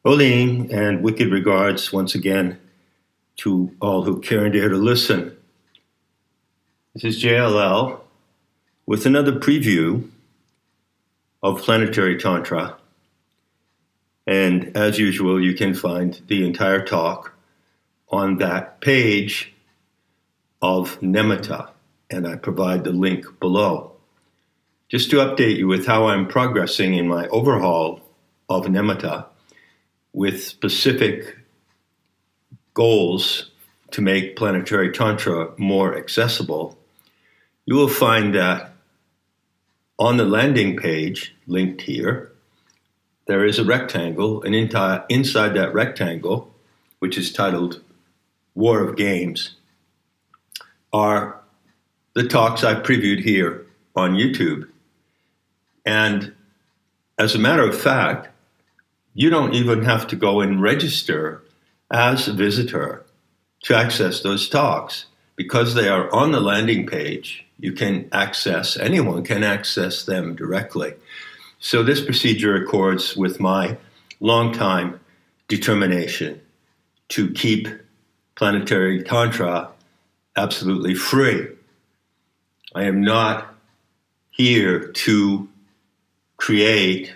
Oline and wicked regards once again to all who care and dare to listen. This is JLL with another preview of Planetary Tantra. And as usual, you can find the entire talk on that page of Nematta, and I provide the link below. Just to update you with how I'm progressing in my overhaul of Nematta, with specific goals to make Planetary Tantra more accessible, you will find that on the landing page, linked here, there is a rectangle, and inside that rectangle, which is titled War of Games, are the talks I previewed here on YouTube. And as a matter of fact, you don't even have to go and register as a visitor to access those talks. Because they are on the landing page, anyone can access them directly. So this procedure accords with my long-time determination to keep Planetary Tantra absolutely free. I am not here to create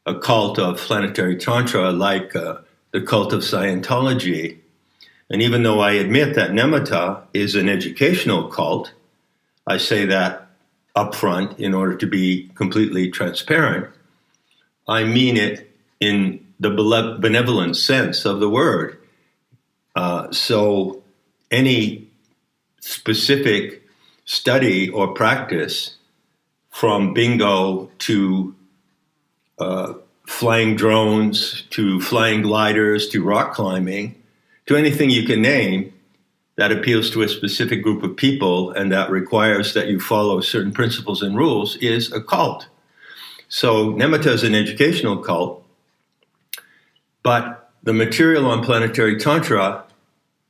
a cult of Planetary Tantra like the cult of Scientology. And even though I admit that Nematta is an educational cult, I say that upfront in order to be completely transparent. I mean it in the benevolent sense of the word. So any specific study or practice, from bingo to flying drones, to flying gliders, to rock climbing, to anything you can name that appeals to a specific group of people and that requires that you follow certain principles and rules, is a cult. So Nematta is an educational cult, but the material on Planetary Tantra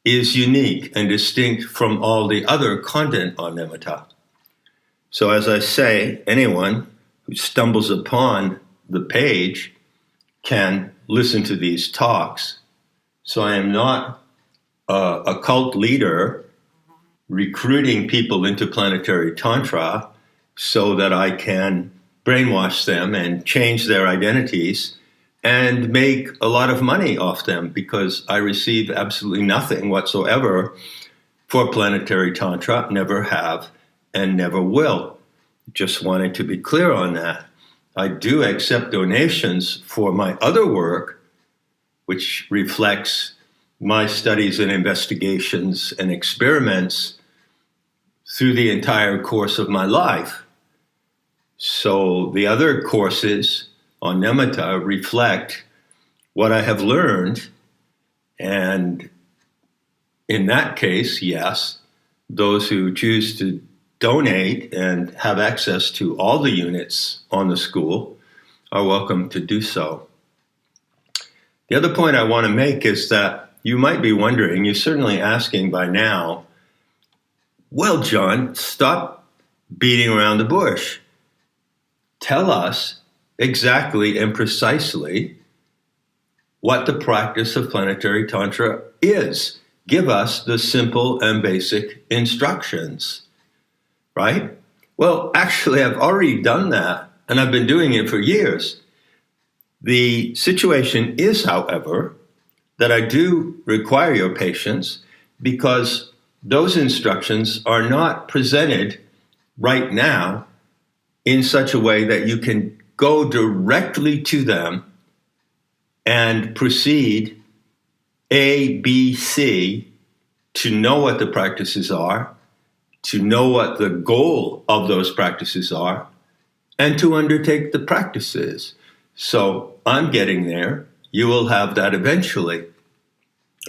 is unique and distinct from all the other content on Nematta. So as I say, anyone who stumbles upon the page can listen to these talks. So I am not a cult leader recruiting people into Planetary Tantra so that I can brainwash them and change their identities and make a lot of money off them, because I receive absolutely nothing whatsoever for Planetary Tantra, never have and never will. Just wanted to be clear on that. I do accept donations for my other work, which reflects my studies and investigations and experiments through the entire course of my life. So the other courses on Nematta reflect what I have learned, and in that case, yes, those who choose to donate and have access to all the units on the school are welcome to do so. The other point I want to make is that you might be wondering, you're certainly asking by now, well, John, stop beating around the bush. Tell us exactly and precisely what the practice of Planetary Tantra is. Give us the simple and basic instructions. Right? Well, actually, I've already done that, and I've been doing it for years. The situation is, however, that I do require your patience, because those instructions are not presented right now in such a way that you can go directly to them and proceed A, B, C to know what the practices are, to know what the goal of those practices are, and to undertake the practices. So I'm getting there. You will have that eventually.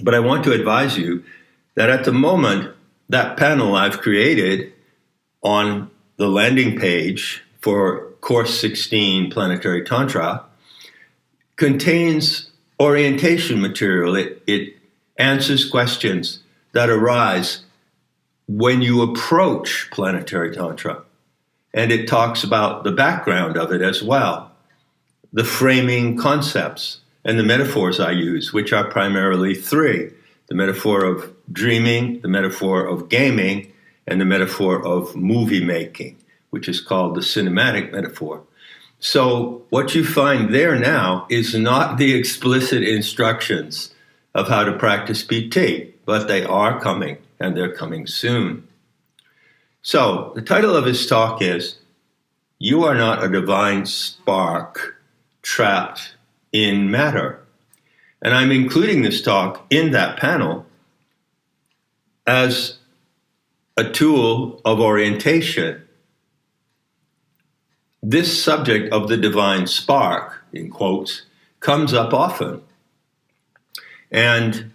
But I want to advise you that at the moment, that panel I've created on the landing page for Course 16 Planetary Tantra contains orientation material. It answers questions that arise when you approach Planetary Tantra. And it talks about the background of it as well, the framing concepts, and the metaphors I use, which are primarily three: the metaphor of dreaming, the metaphor of gaming, and the metaphor of movie making, which is called the cinematic metaphor. So what you find there now is not the explicit instructions of how to practice PT, but they are coming, and they're coming soon. So the title of his talk is, "You Are Not a Divine Spark Trapped in Matter." And I'm including this talk in that panel as a tool of orientation. This subject of the divine spark, in quotes, comes up often. And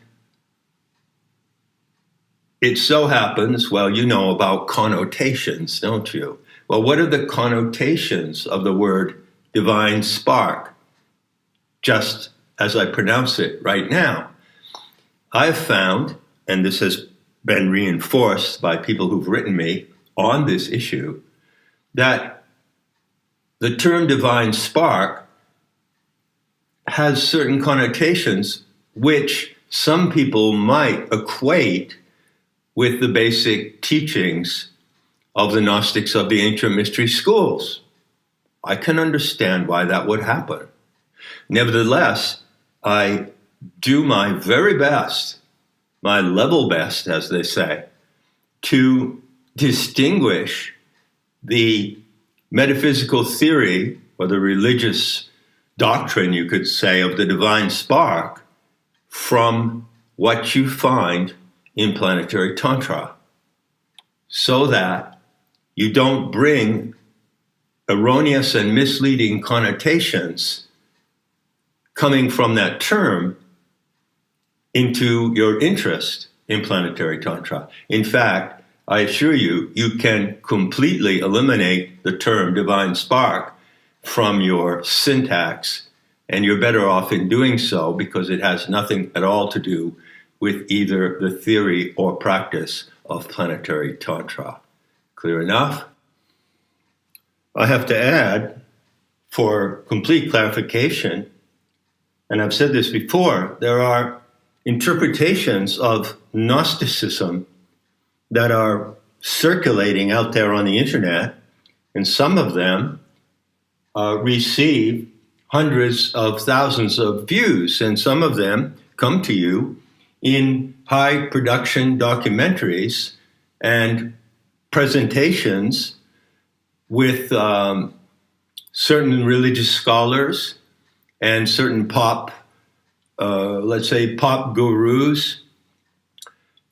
it so happens, well, you know about connotations, don't you? Well, what are the connotations of the word divine spark? Just as I pronounce it right now. I've found, and this has been reinforced by people who've written me on this issue, that the term divine spark has certain connotations which some people might equate with the basic teachings of the Gnostics of the ancient mystery schools. I can understand why that would happen. Nevertheless, I do my very best, my level best, as they say, to distinguish the metaphysical theory, or the religious doctrine, you could say, of the divine spark from what you find in planetary tantra, so that you don't bring erroneous and misleading connotations coming from that term into your interest in planetary tantra. In fact, I assure you, you can completely eliminate the term divine spark from your syntax, and you're better off in doing so because it has nothing at all to do with either the theory or practice of planetary tantra. Clear enough? I have to add, for complete clarification, and I've said this before, there are interpretations of Gnosticism that are circulating out there on the internet, and some of them receive hundreds of thousands of views, and some of them come to you in high production documentaries and presentations with certain religious scholars and certain let's say pop gurus,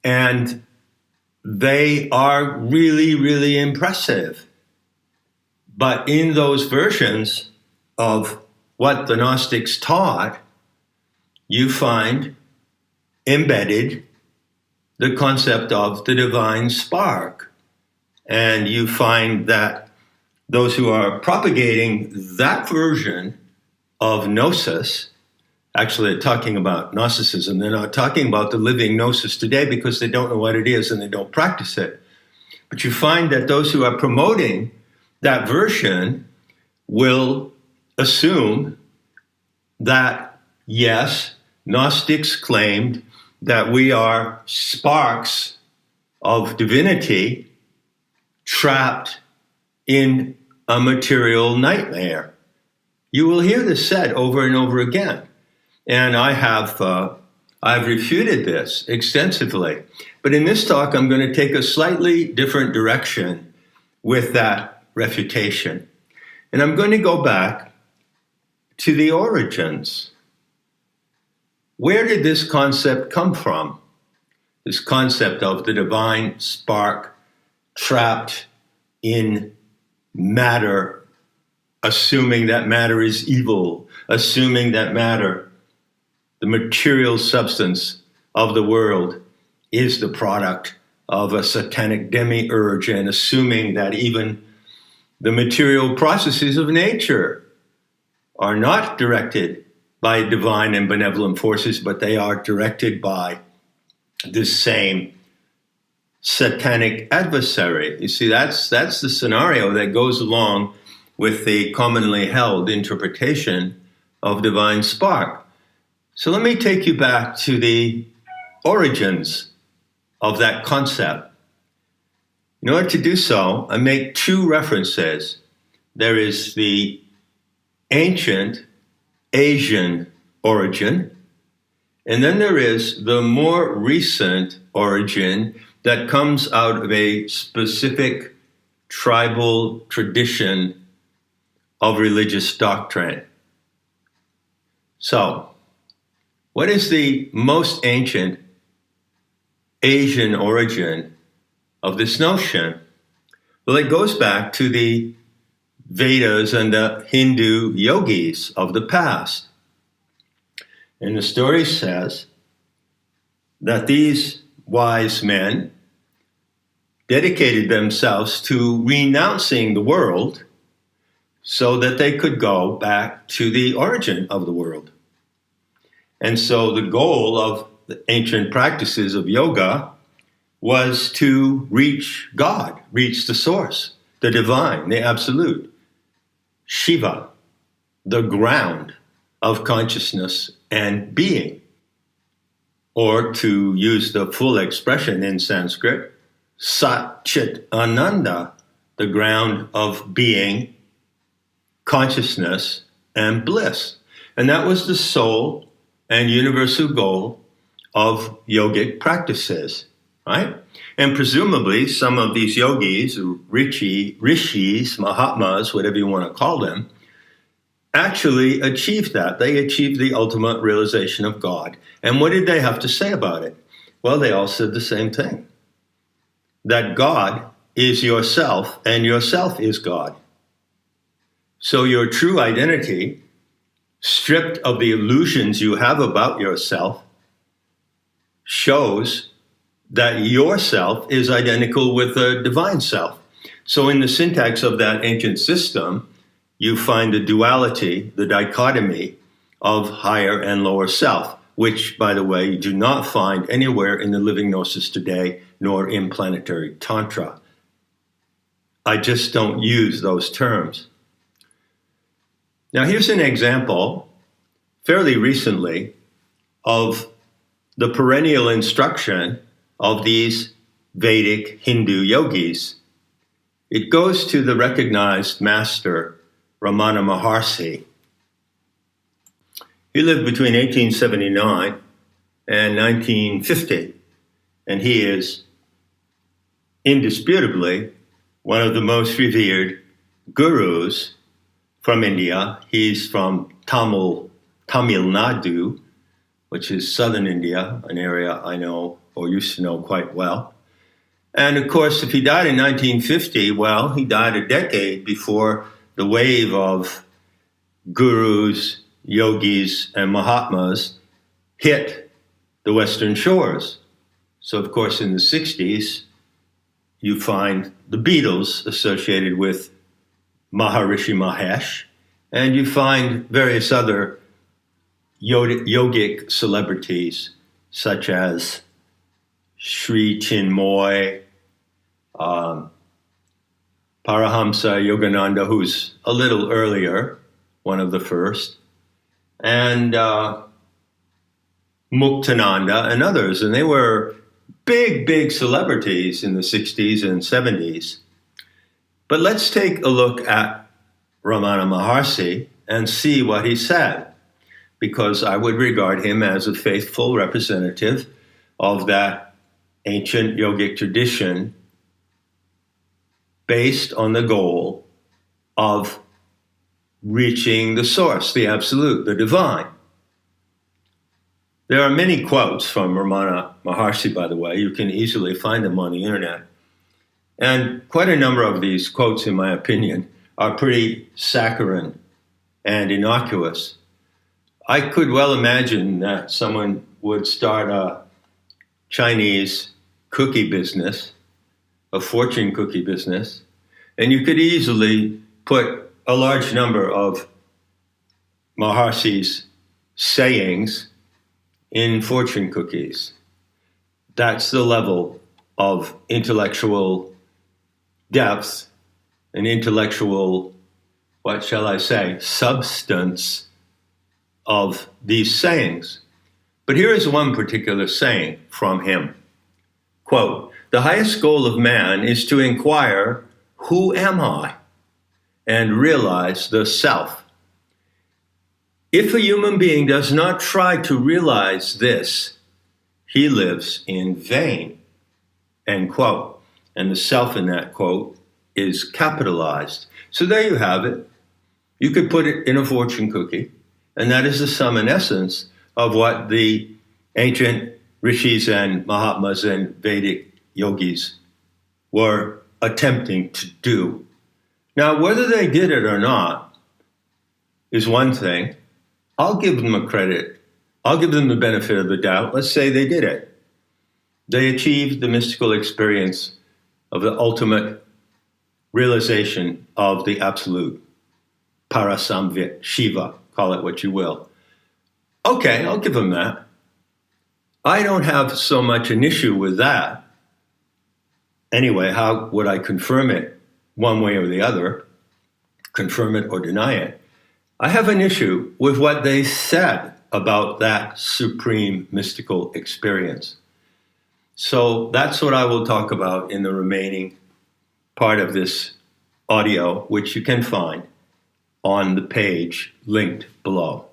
and they are really, really impressive. But in those versions of what the Gnostics taught, you find embedded the concept of the divine spark. And you find that those who are propagating that version of Gnosis, actually they're talking about Gnosticism, they're not talking about the living Gnosis today because they don't know what it is and they don't practice it. But you find that those who are promoting that version will assume that, yes, Gnostics claimed that we are sparks of divinity trapped in a material nightmare. You will hear this said over and over again. And I've refuted this extensively. But in this talk, I'm going to take a slightly different direction with that refutation. And I'm going to go back to the origins. Where did this concept come from? This concept of the divine spark trapped in matter, assuming that matter is evil, assuming that matter, the material substance of the world, is the product of a satanic demiurge, and assuming that even the material processes of nature are not directed by divine and benevolent forces, but they are directed by this same satanic adversary. You see, that's the scenario that goes along with the commonly held interpretation of divine spark. So let me take you back to the origins of that concept. In order to do so, I make two references. There is the ancient Asian origin, and then there is the more recent origin that comes out of a specific tribal tradition of religious doctrine. So, what is the most ancient Asian origin of this notion? Well, it goes back to the Vedas and the Hindu yogis of the past. And the story says that these wise men dedicated themselves to renouncing the world so that they could go back to the origin of the world. And so the goal of the ancient practices of yoga was to reach God, reach the source, the divine, the absolute, Shiva, the ground of consciousness and being. Or to use the full expression in Sanskrit, Sat Chit Ananda, the ground of being, consciousness, and bliss. And that was the sole and universal goal of yogic practices, right? And presumably some of these yogis, rishis, mahatmas, whatever you want to call them, actually achieved that. They achieved the ultimate realization of God. And what did they have to say about it? Well, they all said the same thing, that God is yourself and yourself is God. So your true identity, stripped of the illusions you have about yourself, shows that yourself is identical with the divine self. So in the syntax of that ancient system, you find the duality, the dichotomy of higher and lower self, which, by the way, you do not find anywhere in the living gnosis today, nor in planetary tantra. I just don't use those terms. Now, here's an example, fairly recently, of the perennial instruction of these Vedic Hindu yogis. It goes to the recognized master, Ramana Maharshi. He lived between 1879 and 1950, and he is indisputably one of the most revered gurus from India. He's from Tamil Nadu, which is southern India, an area I know or used to know quite well. And of course, if he died in 1950, well, he died a decade before the wave of gurus, yogis, and mahatmas hit the Western shores. So, of course, in the 60s, you find the Beatles associated with Maharishi Mahesh, and you find various other yogic celebrities, such as Sri Chinmoy, Parahamsa Yogananda, who's a little earlier, one of the first, and Muktananda and others. And they were big celebrities in the 60s and 70s. But let's take a look at Ramana Maharshi and see what he said, because I would regard him as a faithful representative of that ancient yogic tradition based on the goal of reaching the source, the absolute, the divine. There are many quotes from Ramana Maharshi, by the way. You can easily find them on the internet. And quite a number of these quotes, in my opinion, are pretty saccharine and innocuous. I could well imagine that someone would start a Chinese cookie business, a fortune cookie business, and you could easily put a large number of Maharshi's sayings in fortune cookies. That's the level of intellectual depth and intellectual, what shall I say, substance of these sayings. But here is one particular saying from him. Quote, "The highest goal of man is to inquire, who am I? And realize the self. If a human being does not try to realize this, he lives in vain." End quote. And the self in that quote is capitalized. So there you have it. You could put it in a fortune cookie, and that is the sum and essence of what the ancient rishis and mahatmas and Vedic yogis were attempting to do. Now, whether they did it or not is one thing. I'll give them a credit. I'll give them the benefit of the doubt. Let's say they did it. They achieved the mystical experience of the ultimate realization of the absolute. Parasamvit, Shiva, call it what you will. Okay, I'll give them that. I don't have so much an issue with that. Anyway, how would I confirm it one way or the other? Confirm it or deny it? I have an issue with what they said about that supreme mystical experience. So that's what I will talk about in the remaining part of this audio, which you can find on the page linked below.